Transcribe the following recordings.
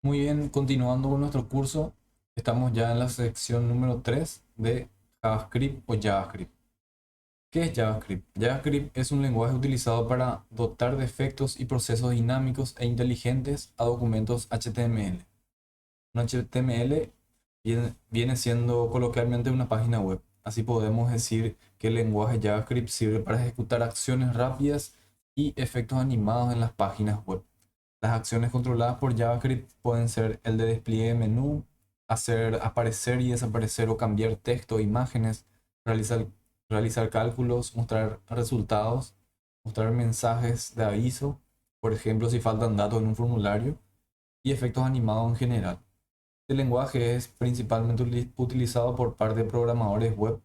Muy bien, continuando con nuestro curso, estamos ya en la sección número 3 de JavaScript o JavaScript. ¿Qué es JavaScript? JavaScript es un lenguaje utilizado para dotar de efectos y procesos dinámicos e inteligentes a documentos HTML. Un HTML viene siendo coloquialmente una página web. Así podemos decir que el lenguaje JavaScript sirve para ejecutar acciones rápidas y efectos animados en las páginas web. Las acciones controladas por JavaScript pueden ser el de despliegue de menú, hacer aparecer y desaparecer o cambiar texto o imágenes, realizar, realizar cálculos, mostrar resultados, mostrar mensajes de aviso, por ejemplo, si faltan datos en un formulario, y efectos animados en general. Este lenguaje es principalmente utilizado por parte de programadores web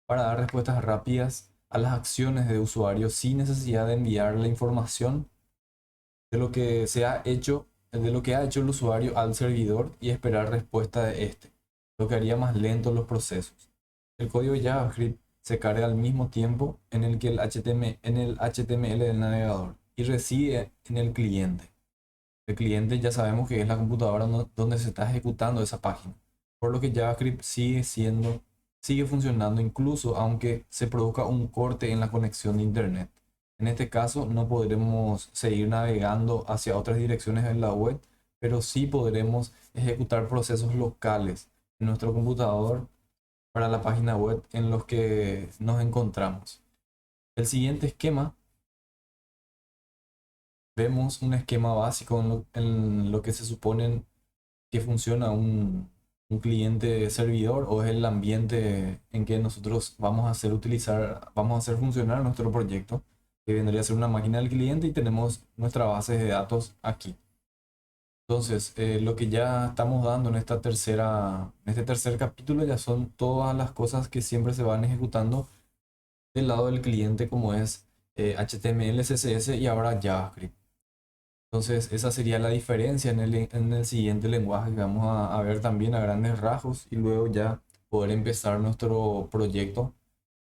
para dar respuestas rápidas a las acciones de usuarios sin necesidad de enviar la información de lo que se ha hecho, de lo que ha hecho el usuario al servidor y esperar respuesta de este, lo que haría más lentos los procesos. El código JavaScript se carga al mismo tiempo en el que en el HTML del navegador y reside en el cliente. El cliente ya sabemos que es la computadora donde se está ejecutando esa página, por lo que JavaScript sigue funcionando incluso aunque se produzca un corte en la conexión de internet. En este caso no podremos seguir navegando hacia otras direcciones en la web, pero sí podremos ejecutar procesos locales en nuestro computador para la página web en los que nos encontramos. El siguiente esquema, vemos un esquema básico en lo que se supone que funciona un cliente servidor o es el ambiente en que nosotros vamos a hacer funcionar nuestro proyecto, que vendría a ser una máquina del cliente y tenemos nuestra base de datos aquí. Entonces, lo que ya estamos dando en este tercer capítulo ya son todas las cosas que siempre se van ejecutando del lado del cliente como es HTML, CSS y ahora JavaScript. Entonces, esa sería la diferencia en el siguiente lenguaje que vamos a ver también a grandes rasgos y luego ya poder empezar nuestro proyecto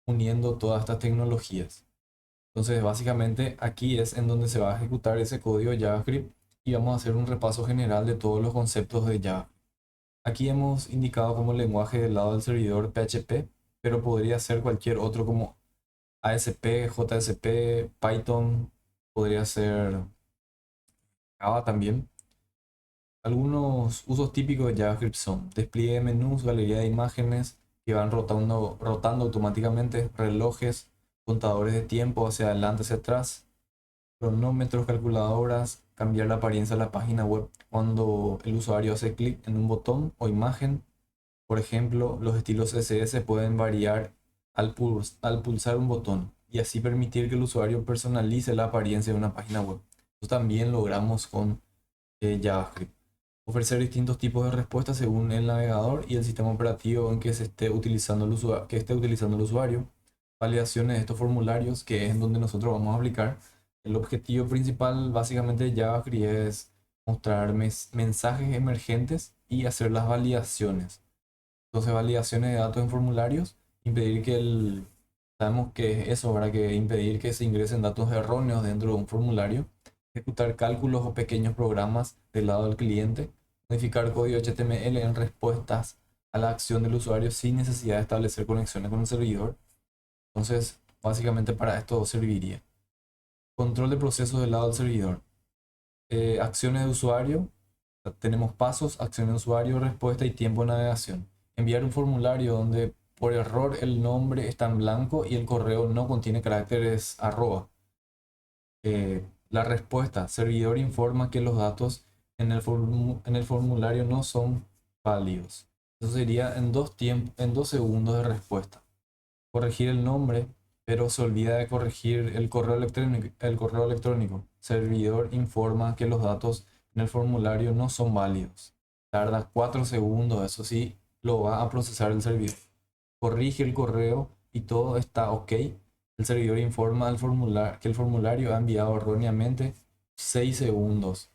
uniendo todas estas tecnologías. Entonces, básicamente aquí es en donde se va a ejecutar ese código JavaScript y vamos a hacer un repaso general de todos los conceptos de Java. Aquí hemos indicado como lenguaje del lado del servidor PHP, pero podría ser cualquier otro como ASP, JSP, Python, podría ser Java también. Algunos usos típicos de JavaScript son despliegue de menús, galería de imágenes que van rotando automáticamente, relojes, contadores de tiempo hacia adelante, hacia atrás, cronómetros, calculadoras, cambiar la apariencia de la página web cuando el usuario hace clic en un botón o imagen. Por ejemplo, los estilos CSS pueden variar al pulsar un botón y así permitir que el usuario personalice la apariencia de una página web. Eso también logramos con JavaScript. Ofrecer distintos tipos de respuestas según el navegador y el sistema operativo en que se esté utilizando que esté utilizando el usuario. Validaciones de estos formularios, que es en donde nosotros vamos a aplicar. El objetivo principal básicamente de JavaScript es mostrar mensajes emergentes y hacer las validaciones. Entonces, validaciones de datos en formularios, impedir que sabemos que es eso, para que impedir que se ingresen datos erróneos dentro de un formulario, ejecutar cálculos o pequeños programas del lado del cliente, modificar código HTML en respuestas a la acción del usuario sin necesidad de establecer conexiones con el servidor. Entonces, básicamente para esto serviría. Control de procesos del lado del servidor. Acciones de usuario, tenemos pasos, acciones de usuario, respuesta y tiempo de navegación. Enviar un formulario donde por error el nombre está en blanco y el correo no contiene caracteres arroba. La respuesta, servidor informa que los datos en el formulario no son válidos. Eso sería en 2 segundos de respuesta. Corregir el nombre, pero se olvida de corregir el correo electrónico. El correo electrónico. Servidor informa que los datos en el formulario no son válidos. Tarda 4 segundos, eso sí, lo va a procesar el servidor. Corrige el correo y todo está ok. El servidor informa que el formulario ha enviado erróneamente 6 segundos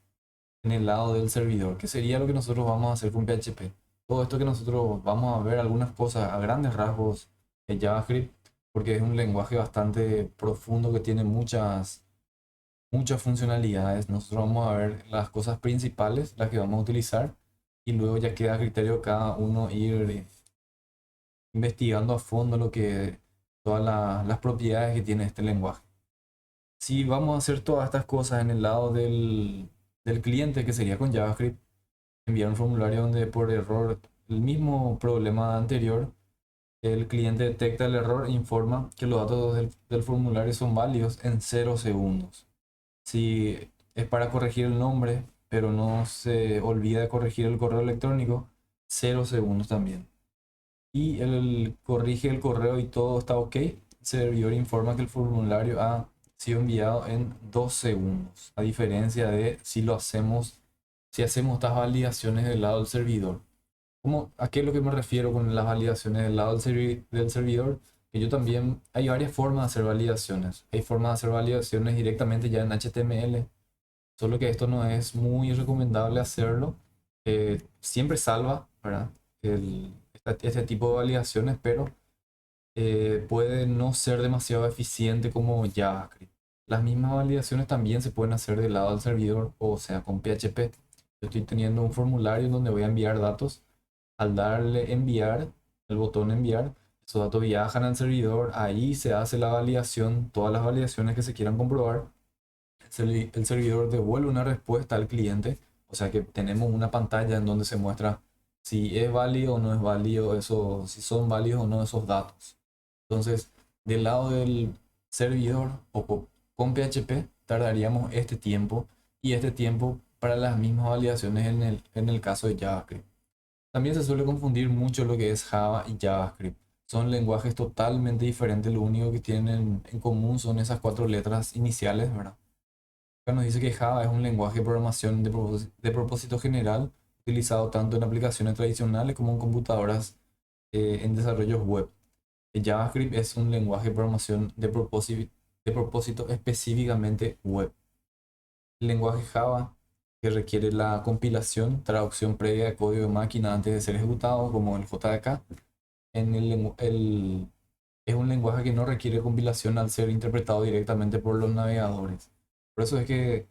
en el lado del servidor, que sería lo que nosotros vamos a hacer con PHP. Todo esto que nosotros vamos a ver algunas cosas a grandes rasgos en JavaScript, porque es un lenguaje bastante profundo que tiene muchas funcionalidades. Nosotros vamos a ver las cosas principales, las que vamos a utilizar, y luego ya queda a criterio de cada uno ir investigando a fondo todas las propiedades que tiene este lenguaje. Si vamos a hacer todas estas cosas en el lado del cliente, que sería con JavaScript, enviar un formulario donde por error, el mismo problema anterior, el cliente detecta el error e informa que los datos del formulario son válidos en 0 segundos. Si es para corregir el nombre, pero no se olvida de corregir el correo electrónico, 0 segundos también. Y él corrige el correo y todo está ok. El servidor informa que el formulario ha sido enviado en 2 segundos. A diferencia de si hacemos estas validaciones del lado del servidor. ¿A qué es lo que me refiero con las validaciones del lado del servidor? Que yo también, hay varias formas de hacer validaciones. Hay formas de hacer validaciones directamente ya en HTML, solo que esto no es muy recomendable hacerlo. Siempre salva, ¿verdad? Este tipo de validaciones, pero puede no ser demasiado eficiente como JavaScript. Las mismas validaciones también se pueden hacer del lado del servidor, o sea, con PHP. Yo estoy teniendo un formulario donde voy a enviar datos. Al darle enviar, el botón enviar, esos datos viajan al servidor, ahí se hace la validación, todas las validaciones que se quieran comprobar. El servidor devuelve una respuesta al cliente, o sea que tenemos una pantalla en donde se muestra si es válido o no es válido eso, si son válidos o no esos datos. Entonces, del lado del servidor con PHP tardaríamos este tiempo, y este tiempo para las mismas validaciones en el caso de JavaScript. También se suele confundir mucho lo que es Java y JavaScript. Son lenguajes totalmente diferentes, lo único que tienen en común son esas cuatro letras iniciales, ¿verdad? Acá nos dice que Java es un lenguaje de programación de propósito general, utilizado tanto en aplicaciones tradicionales como en computadoras en desarrollos web. El JavaScript es un lenguaje de programación de propósito específicamente web. El lenguaje Java, que requiere la compilación, traducción previa de código de máquina antes de ser ejecutado, como el JDK, es un lenguaje que no requiere compilación al ser interpretado directamente por los navegadores. Por eso es que,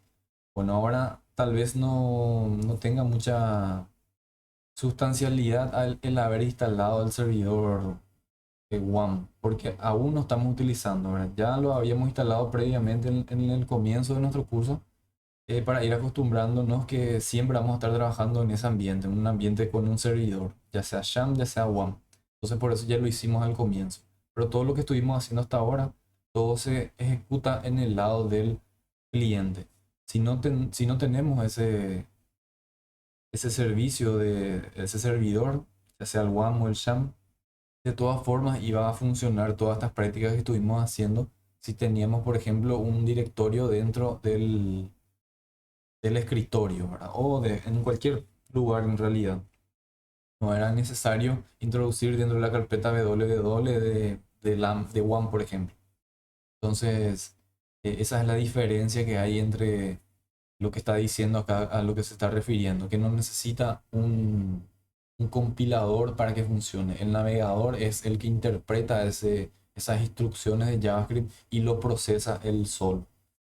bueno, ahora tal vez no tenga mucha sustancialidad el haber instalado el servidor WAM, porque aún no estamos utilizando, ¿verdad? Ya lo habíamos instalado previamente en el comienzo de nuestro curso, para ir acostumbrándonos que siempre vamos a estar trabajando en ese ambiente, en un ambiente con un servidor, ya sea Sham, ya sea WAM. Entonces por eso ya lo hicimos al comienzo. Pero todo lo que estuvimos haciendo hasta ahora, todo se ejecuta en el lado del cliente. Si no tenemos ese servicio de ese servidor, ya sea el WAM o el Sham, de todas formas iba a funcionar todas estas prácticas que estuvimos haciendo si teníamos, por ejemplo, un directorio dentro del escritorio, ¿verdad? En cualquier lugar en realidad. No era necesario introducir dentro de la carpeta www de WAM, por ejemplo. Entonces, esa es la diferencia que hay entre lo que está diciendo acá a lo que se está refiriendo, que no necesita un compilador para que funcione. El navegador es el que interpreta esas instrucciones de JavaScript y lo procesa él solo.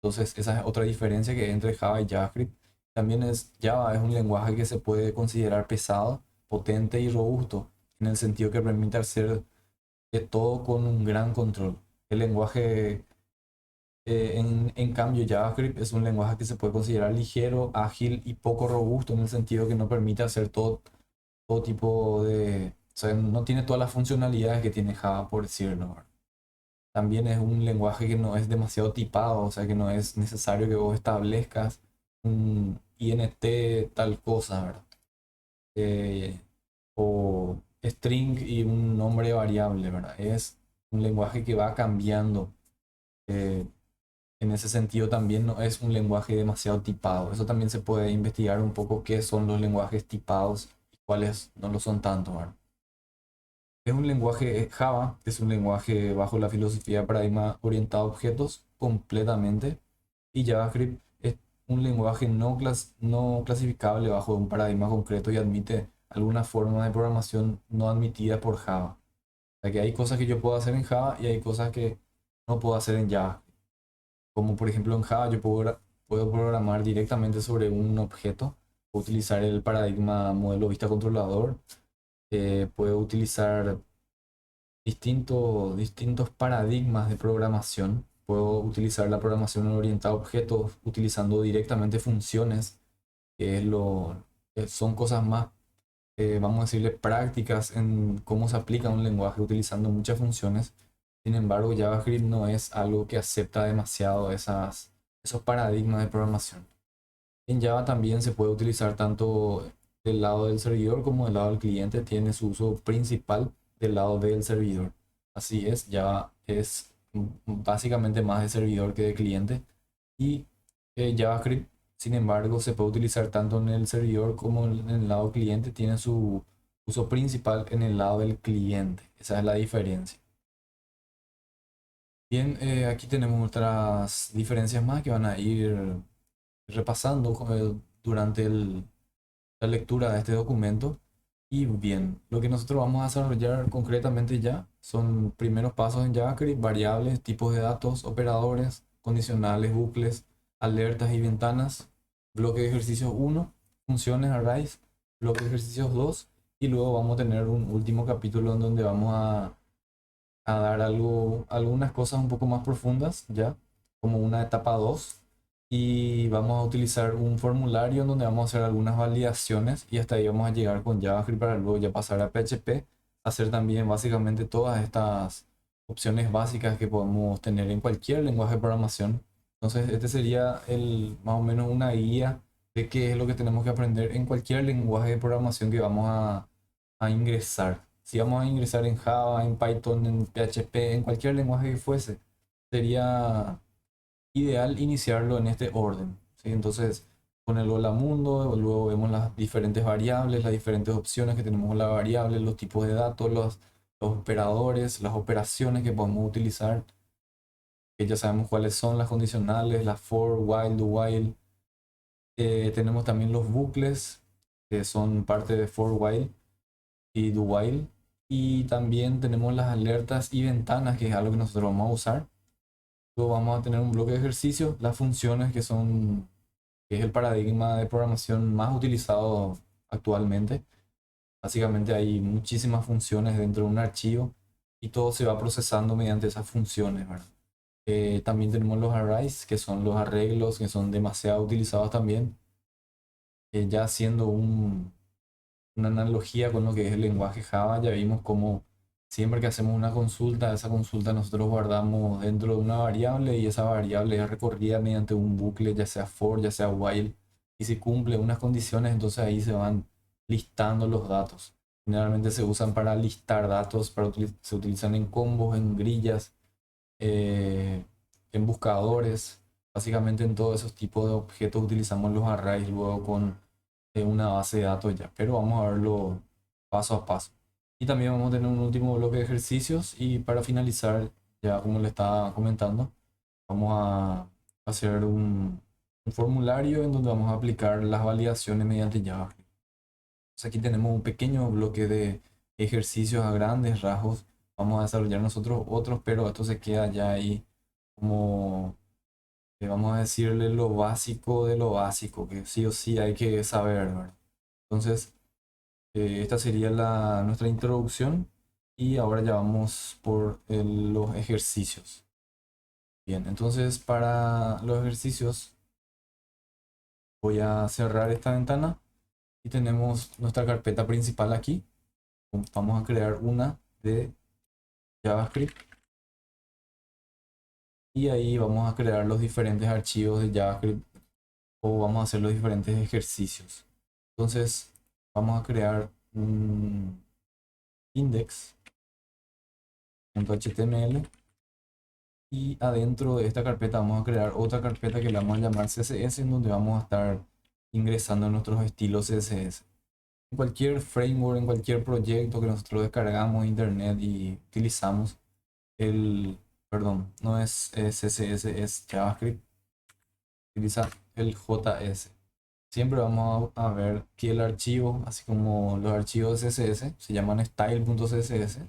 Entonces, esa es otra diferencia que hay entre Java y JavaScript. También Java es un lenguaje que se puede considerar pesado, potente y robusto, en el sentido que permite hacer de todo con un gran control. El lenguaje, en cambio, JavaScript es un lenguaje que se puede considerar ligero, ágil y poco robusto, en el sentido que no permite hacer todo tipo de... O sea, no tiene todas las funcionalidades que tiene Java, por decirlo, ¿verdad? También es un lenguaje que no es demasiado tipado, o sea que no es necesario que vos establezcas un INT tal cosa, ¿verdad? Eh, o string y un nombre variable, ¿verdad? Es un lenguaje que va cambiando. eh, en ese sentido también no es un lenguaje demasiado tipado. Eso también se puede investigar un poco qué son los lenguajes tipados y cuáles no lo son tanto, ¿verdad? Es un lenguaje Java, es un lenguaje bajo la filosofía de paradigma orientado a objetos completamente. Y JavaScript es un lenguaje no clasificable bajo un paradigma concreto y admite alguna forma de programación no admitida por Java. O sea que hay cosas que yo puedo hacer en Java y hay cosas que no puedo hacer en Java. Como por ejemplo en Java yo puedo programar directamente sobre un objeto, puedo utilizar el paradigma modelo vista controlador, puedo utilizar distintos paradigmas de programación. Puedo utilizar la programación orientada a objetos utilizando directamente funciones, que es son cosas más, vamos a decirle, prácticas en cómo se aplica un lenguaje utilizando muchas funciones. Sin embargo, JavaScript no es algo que acepta demasiado esos paradigmas de programación. En Java también se puede utilizar tanto del lado del servidor como del lado del cliente. Tiene su uso principal del lado del servidor. Así es, Java es básicamente más de servidor que de cliente. Y JavaScript, sin embargo, se puede utilizar tanto en el servidor como en el lado cliente. Tiene su uso principal en el lado del cliente. Esa es la diferencia. Bien, aquí tenemos otras diferencias más que van a ir repasando durante la lectura de este documento. Y bien, lo que nosotros vamos a desarrollar concretamente ya son primeros pasos en JavaScript: variables, tipos de datos, operadores, condicionales, bucles, alertas y ventanas, bloque de ejercicios 1, funciones, arrays, bloque de ejercicios 2, y luego vamos a tener un último capítulo en donde vamos a dar algunas cosas un poco más profundas ya, como una etapa 2, y vamos a utilizar un formulario en donde vamos a hacer algunas validaciones y hasta ahí vamos a llegar con JavaScript para luego ya pasar a PHP, hacer también básicamente todas estas opciones básicas que podemos tener en cualquier lenguaje de programación. Entonces este sería más o menos una guía de qué es lo que tenemos que aprender en cualquier lenguaje de programación que vamos a ingresar. Si vamos a ingresar en Java, en Python, en PHP, en cualquier lenguaje que fuese, sería ideal iniciarlo en este orden, ¿sí? Entonces, con el hola mundo, luego vemos las diferentes variables, las diferentes opciones que tenemos con la variable, los tipos de datos, los operadores, las operaciones que podemos utilizar, que ya sabemos cuáles son las condicionales, las for, while, do while. Tenemos también los bucles, que son parte de for, while y do while. Y también tenemos las alertas y ventanas, que es algo que nosotros vamos a usar. Luego vamos a tener un bloque de ejercicios, las funciones, que es el paradigma de programación más utilizado actualmente. Básicamente hay muchísimas funciones dentro de un archivo y todo se va procesando mediante esas funciones, ¿verdad? También tenemos los arrays, que son los arreglos, que son demasiado utilizados también. Ya haciendo una analogía con lo que es el lenguaje Java, ya vimos cómo siempre que hacemos una consulta, esa consulta nosotros guardamos dentro de una variable y esa variable es recorrida mediante un bucle, ya sea for, ya sea while, y si cumple unas condiciones, entonces ahí se van listando los datos. Generalmente se usan para listar datos, se utilizan en combos, en grillas, eh, en buscadores. Básicamente en todos esos tipos de objetos utilizamos los arrays luego con una base de datos ya, pero vamos a verlo paso a paso. Y también vamos a tener un último bloque de ejercicios y para finalizar, ya como le estaba comentando, vamos a hacer un formulario en donde vamos a aplicar las validaciones mediante JavaScript. Entonces aquí tenemos un pequeño bloque de ejercicios a grandes rasgos. Vamos a desarrollar nosotros otros, pero esto se queda ya ahí como, vamos a decirle, lo básico de lo básico, que sí o sí hay que saber, ¿verdad? Entonces, esta sería nuestra introducción y ahora ya vamos por los ejercicios. Bien, entonces para los ejercicios voy a cerrar esta ventana y tenemos nuestra carpeta principal aquí. Vamos a crear una de JavaScript y ahí vamos a crear los diferentes archivos de JavaScript o vamos a hacer los diferentes ejercicios. Entonces vamos a crear un index.html y adentro de esta carpeta vamos a crear otra carpeta que le vamos a llamar CSS, en donde vamos a estar ingresando nuestros estilos CSS. En cualquier framework, en cualquier proyecto que nosotros descargamos de internet y utilizamos, perdón, no es CSS, es JavaScript, utiliza el JS. Siempre vamos a ver que el archivo, así como los archivos de CSS, se llaman style.css.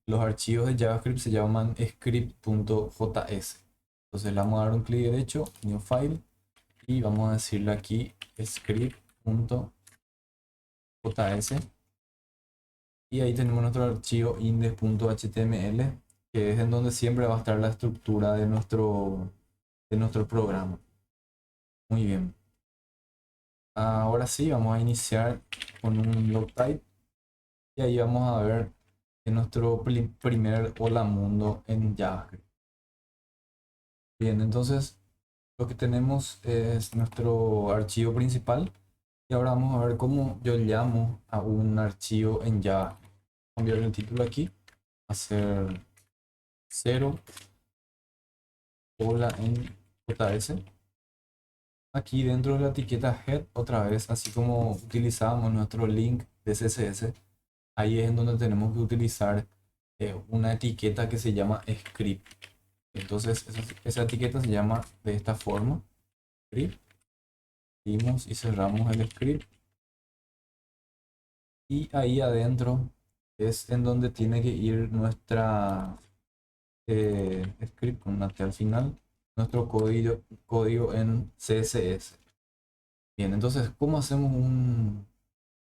Los archivos de JavaScript se llaman script.js. Entonces le vamos a dar un clic derecho, New File, y vamos a decirle aquí script.js. Y ahí tenemos nuestro archivo index.html, que es en donde siempre va a estar la estructura de nuestro programa. Muy bien. Ahora sí, vamos a iniciar con un log type. Y ahí vamos a ver en nuestro primer hola mundo en JavaScript. Bien, entonces lo que tenemos es nuestro archivo principal. Y ahora vamos a ver cómo yo llamo a un archivo en Java. Cambiar el título aquí, hacer 0 hola en JS. Aquí dentro de la etiqueta head, otra vez, así como utilizábamos nuestro link de CSS, ahí es en donde tenemos que utilizar una etiqueta que se llama script. Entonces esa etiqueta se llama de esta forma, script. Abrimos y cerramos el script. Y ahí adentro es en donde tiene que ir nuestra script con una T al final, nuestro código en CSS. Bien, entonces, ¿cómo hacemos un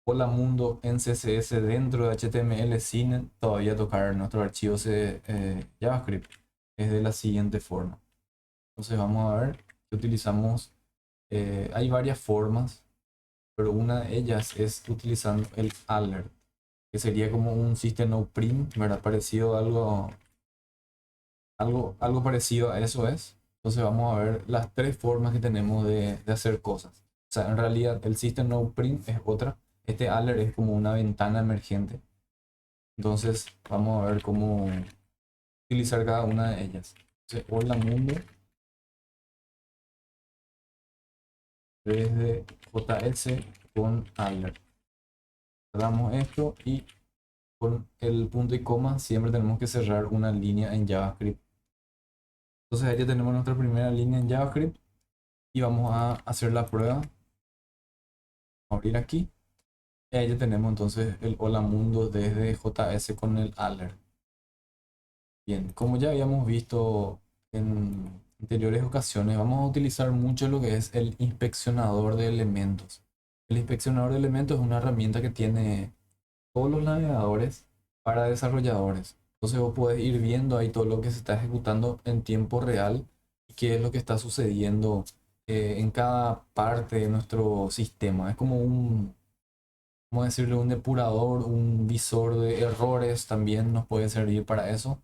hola mundo en CSS dentro de HTML sin todavía tocar nuestro archivo JavaScript? Es de la siguiente forma. Entonces vamos a ver que utilizamos, hay varias formas, pero una de ellas es utilizando el alert, que sería como un system out print, ¿verdad? Parecido a algo parecido a eso es. Entonces vamos a ver las tres formas que tenemos de hacer cosas. O sea, en realidad el system out print es otra. Este alert es como una ventana emergente. Entonces vamos a ver cómo utilizar cada una de ellas. Entonces, hola mundo desde JS con alert. Cerramos esto y con el punto y coma siempre tenemos que cerrar una línea en JavaScript. Entonces ahí ya tenemos nuestra primera línea en JavaScript y vamos a hacer la prueba. Abrir aquí. Y ahí ya tenemos entonces el hola mundo desde JS con el alert. Bien, como ya habíamos visto en anteriores ocasiones, vamos a utilizar mucho lo que es el inspeccionador de elementos. El inspeccionador de elementos es una herramienta que tiene todos los navegadores para desarrolladores. Entonces vos podés ir viendo ahí todo lo que se está ejecutando en tiempo real y qué es lo que está sucediendo en cada parte de nuestro sistema. Es como ¿cómo decirlo? Un depurador, un visor de errores también nos puede servir para eso.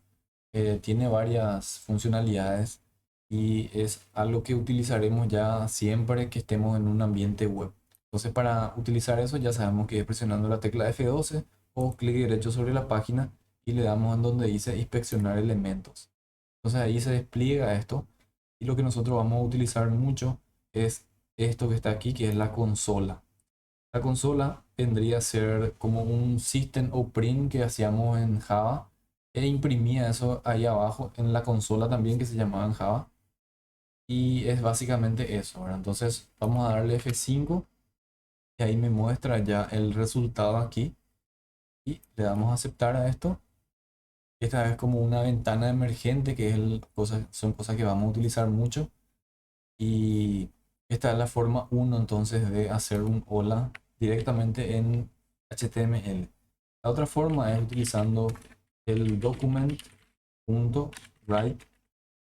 Tiene varias funcionalidades y es algo que utilizaremos ya siempre que estemos en un ambiente web. Entonces, para utilizar eso ya sabemos que es presionando la tecla F12 o clic derecho sobre la página y le damos en donde dice inspeccionar elementos. Entonces ahí se despliega esto y lo que nosotros vamos a utilizar mucho es esto que está aquí, que es la consola. La consola vendría a ser como un system o print que hacíamos en Java e imprimía eso ahí abajo en la consola también que se llamaba en Java. Y es básicamente eso, ¿verdad? Entonces vamos a darle F5 y ahí me muestra ya el resultado aquí y le damos a aceptar a esto. Esta es como una ventana emergente que es son cosas que vamos a utilizar mucho y esta es la forma uno entonces de hacer un hola directamente en HTML. La otra forma es utilizando el document.write,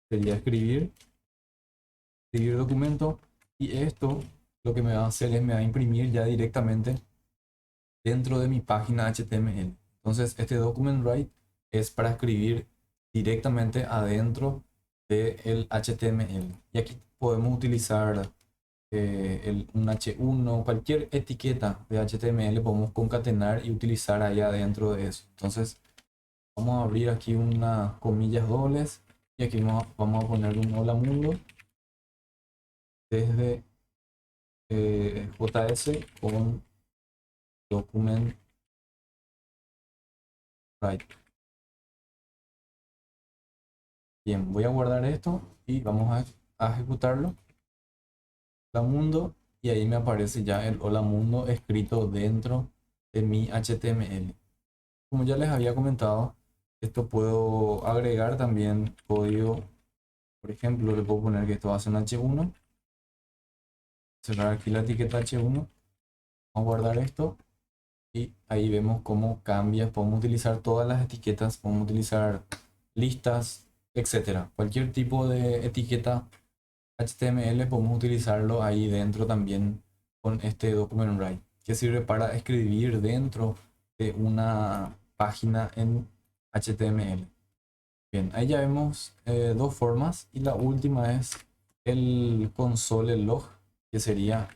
sería escribir documento, y esto lo que me va a hacer es me va a imprimir ya directamente dentro de mi página HTML. Entonces este document write es para escribir directamente adentro del HTML. Y aquí podemos utilizar un H1, cualquier etiqueta de HTML podemos concatenar y utilizar ahí adentro de eso. Entonces vamos a abrir aquí unas comillas dobles y aquí vamos a poner un hola mundo desde JS con document write. Bien, voy a guardar esto y vamos a ejecutarlo. Hola mundo, y ahí me aparece ya el hola mundo escrito dentro de mi HTML. Como ya les había comentado, esto puedo agregar también código Por ejemplo, le puedo poner que esto va a ser un H1, cerrar aquí la etiqueta H1, vamos a guardar esto y ahí vemos cómo cambia. Podemos utilizar todas las etiquetas, podemos utilizar listas, etcétera. Cualquier tipo de etiqueta HTML podemos utilizarlo ahí dentro también con este document write, que sirve para escribir dentro de una página en HTML. Bien, ahí ya vemos dos formas y la última es el console log, que sería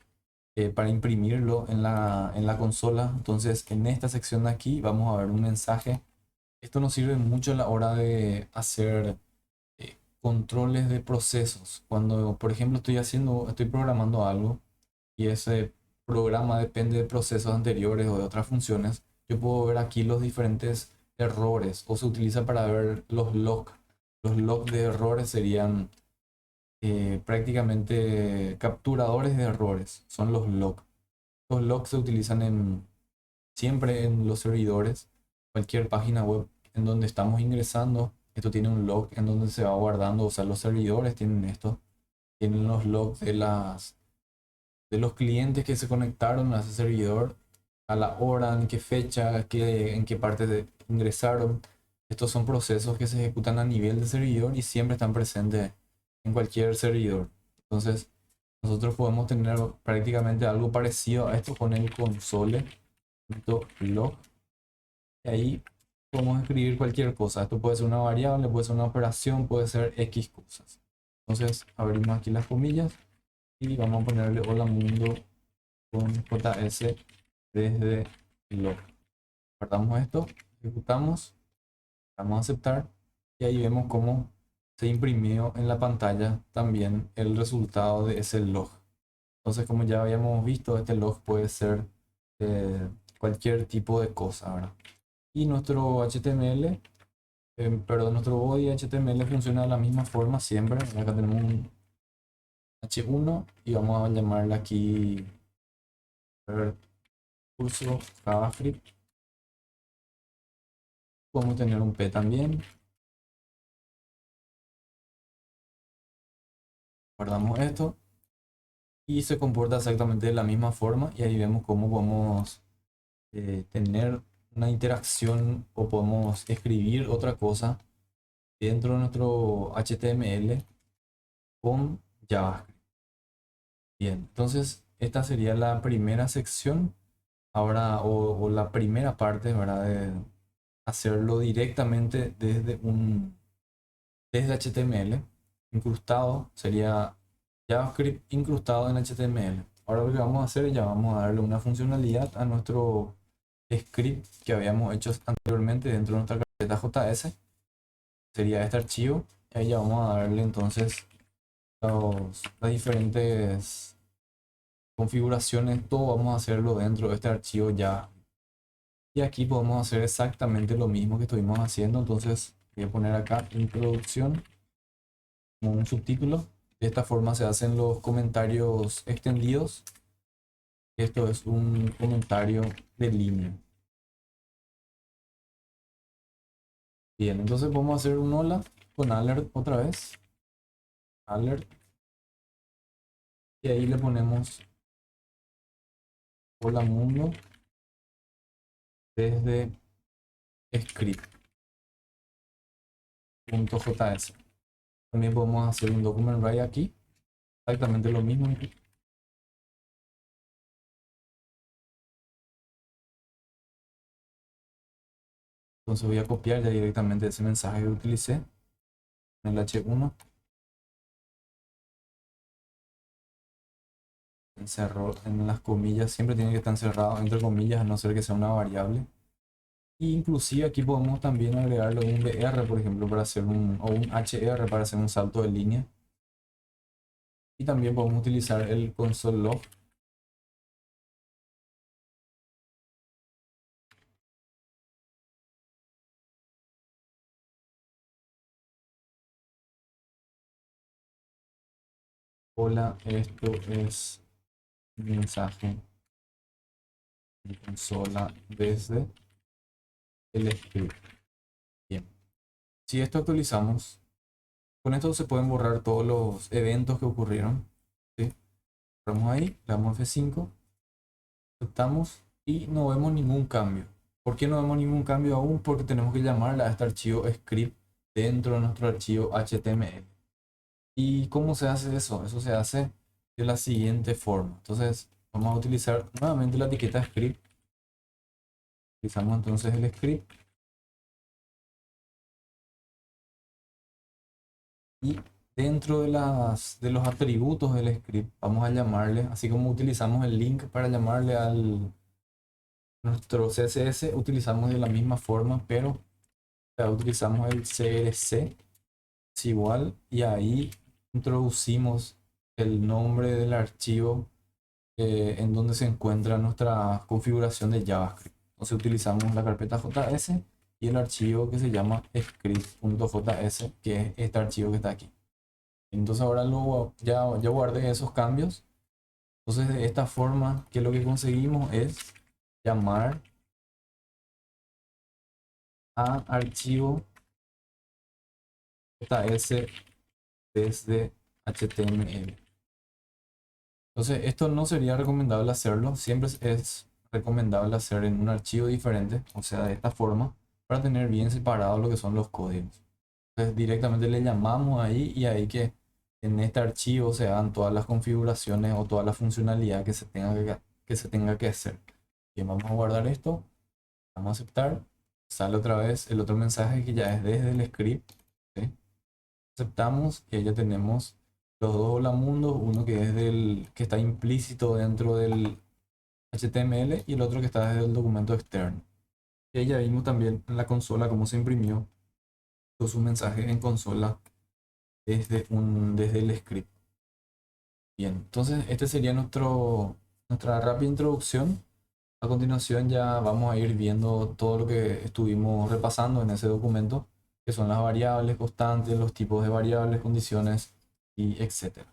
para imprimirlo en la consola. Entonces en esta sección de aquí vamos a ver un mensaje. Esto nos sirve mucho a la hora de hacer controles de procesos. Cuando, por ejemplo, estoy programando algo y ese programa depende de procesos anteriores o de otras funciones, yo puedo ver aquí los diferentes errores o se utiliza para ver los logs. Los logs de errores serían prácticamente capturadores de errores, son los logs. Los logs se utilizan siempre en los servidores, cualquier página web en donde estamos ingresando. Esto tiene un log en donde se va guardando, o sea, los servidores tienen esto, tienen los logs de los clientes que se conectaron a ese servidor, a la hora, en qué fecha, en qué parte ingresaron. Estos son procesos que se ejecutan a nivel de servidor y siempre están presentes en cualquier servidor. Entonces, nosotros podemos tener prácticamente algo parecido a esto con el console.log. Y ahí podemos escribir cualquier cosa. Esto puede ser una variable, puede ser una operación, puede ser X cosas. Entonces, abrimos aquí las comillas y vamos a ponerle hola mundo con JS desde log. Guardamos esto, ejecutamos, vamos a aceptar y ahí vemos cómo se imprimió en la pantalla también el resultado de ese log. Entonces, como ya habíamos visto, este log puede ser cualquier tipo de cosa, ¿verdad? Y nuestro HTML, perdón, nuestro body HTML funciona de la misma forma siempre. Acá tenemos un H1 y vamos a llamarle aquí curso JavaScript. Podemos tener un P también. Guardamos esto y se comporta exactamente de la misma forma y ahí vemos cómo podemos tener una interacción o podemos escribir otra cosa dentro de nuestro HTML con JavaScript. Bien, entonces esta sería la primera sección ahora o la primera parte, ¿verdad? De hacerlo directamente desde HTML. Incrustado sería JavaScript incrustado en HTML. Ahora lo que vamos a hacer es ya vamos a darle una funcionalidad a nuestro script que habíamos hecho anteriormente dentro de nuestra carpeta JS. Sería este archivo. Y ahí ya vamos a darle entonces las diferentes configuraciones. Todo vamos a hacerlo dentro de este archivo ya. Y aquí podemos hacer exactamente lo mismo que estuvimos haciendo. Entonces voy a poner acá introducción como un subtítulo. De esta forma se hacen los comentarios extendidos. Esto es un comentario de línea. Bien, entonces vamos a hacer un hola con alert otra vez. Alert. Y ahí le ponemos hola mundo desde script.js. También podemos hacer un document write aquí. Exactamente lo mismo. Entonces voy a copiar ya directamente ese mensaje que utilicé en el H1. Encerró en las comillas. Siempre tiene que estar encerrado entre comillas a no ser que sea una variable. Y inclusive aquí podemos también agregarle un BR, por ejemplo, para hacer o un HR para hacer un salto de línea. Y también podemos utilizar el console log. Hola, esto es un mensaje de consola desde el script. Bien. Si esto actualizamos, Con esto se pueden borrar todos los eventos que ocurrieron. ¿Sí? Vamos ahí, le damos F5, aceptamos y no vemos ningún cambio. ¿Por qué no vemos ningún cambio aún? Porque tenemos que llamarle a este archivo script dentro de nuestro archivo HTML. ¿Y cómo se hace eso? Eso se hace de la siguiente forma. Entonces vamos a utilizar nuevamente la etiqueta script. Utilizamos entonces el script y dentro de los atributos del script vamos a llamarle, así como utilizamos el link para llamarle al nuestro CSS, utilizamos de la misma forma, pero ya utilizamos el CRC es igual y ahí introducimos el nombre del archivo en donde se encuentra nuestra configuración de JavaScript. Entonces utilizamos la carpeta JS y el archivo que se llama script.js, que es este archivo que está aquí. Entonces ahora ya guardé esos cambios. Entonces de esta forma, que lo que conseguimos es llamar a archivo JS desde HTML. Entonces esto no sería recomendable hacerlo, siempre es recomendable hacer en un archivo diferente, o sea de esta forma, para tener bien separado lo que son los códigos. Entonces directamente le llamamos ahí y ahí que en este archivo se hagan todas las configuraciones o toda la funcionalidad que se tenga que hacer. Bien, vamos a guardar esto, vamos a aceptar, sale otra vez el otro mensaje que ya es desde el script, ¿sí? Aceptamos y ahí ya tenemos los dos hola mundos, uno que es que está implícito dentro del HTML y el otro que está desde el documento externo. Y ahí ya vimos también en la consola cómo se imprimió todo su mensaje en consola desde el script. Bien, entonces este sería nuestra rápida introducción. A continuación ya vamos a ir viendo todo lo que estuvimos repasando en ese documento, que son las variables constantes, los tipos de variables, condiciones y etcétera.